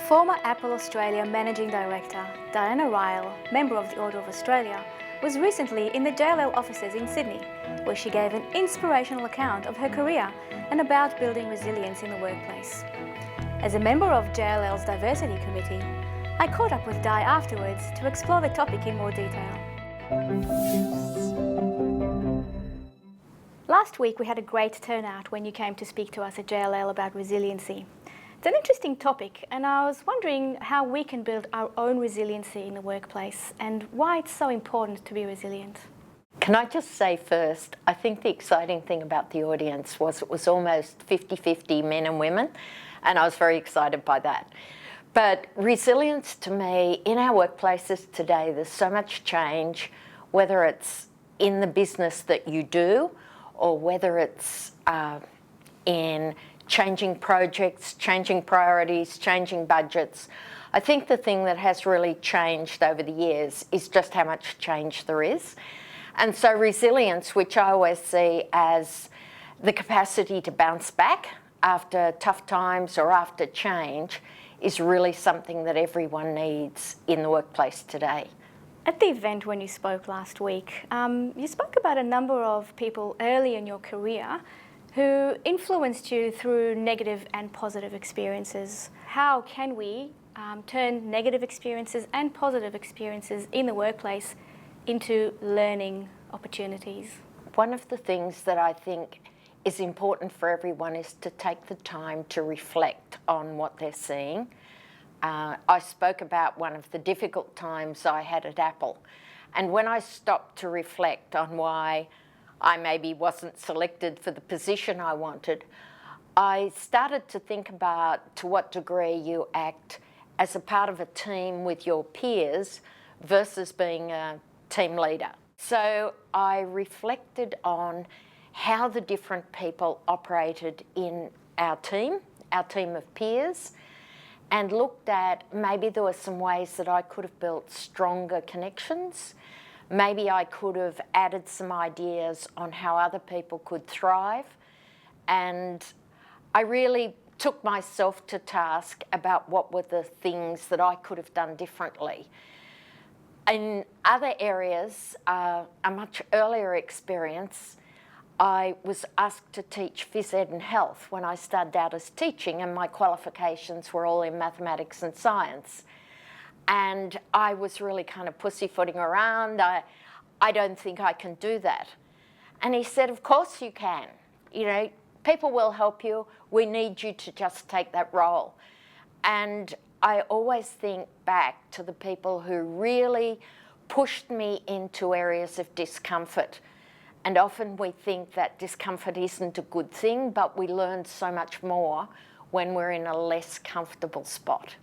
Former Apple Australia Managing Director Diana Ryall, member of the Order of Australia, was recently in the JLL offices in Sydney, where she gave an inspirational account of her career and about building resilience in the workplace. As a member of JLL's Diversity Committee, I caught up with Di afterwards to explore the topic in more detail. Last week we had a great turnout when you came to speak to us at JLL about resiliency. It's an interesting topic, and I was wondering how we can build our own resiliency in the workplace and why it's so important to be resilient. Can I just say first, I think the exciting thing about the audience was it was almost 50-50 men and women, and I was very excited by that. But resilience to me, in our workplaces today, there's so much change, whether it's in the business that you do or whether it's in changing projects, changing priorities, changing budgets. I think the thing that has really changed over the years is just how much change there is. And so resilience, which I always see as the capacity to bounce back after tough times or after change, is really something that everyone needs in the workplace today. At the event when you spoke last week, you spoke about a number of people early in your career who influenced you through negative and positive experiences. How can we turn negative experiences and positive experiences in the workplace into learning opportunities? One of the things that I think is important for everyone is to take the time to reflect on what they're seeing. I spoke about one of the difficult times I had at Apple, and when I stopped to reflect on why I maybe wasn't selected for the position I wanted, I started to think about to what degree you act as a part of a team with your peers versus being a team leader. So I reflected on how the different people operated in our team of peers, and looked at maybe there were some ways that I could have built stronger connections. Maybe I could have added some ideas on how other people could thrive. And I really took myself to task about what were the things that I could have done differently. In other areas, a much earlier experience, I was asked to teach phys ed and health when I started out as teaching, and my qualifications were all in mathematics and science. And I was really kind of pussyfooting around. I don't think I can do that. And he said, of course you can. You know, people will help you. We need you to just take that role. And I always think back to the people who really pushed me into areas of discomfort. And often we think that discomfort isn't a good thing, but we learn so much more when we're in a less comfortable spot.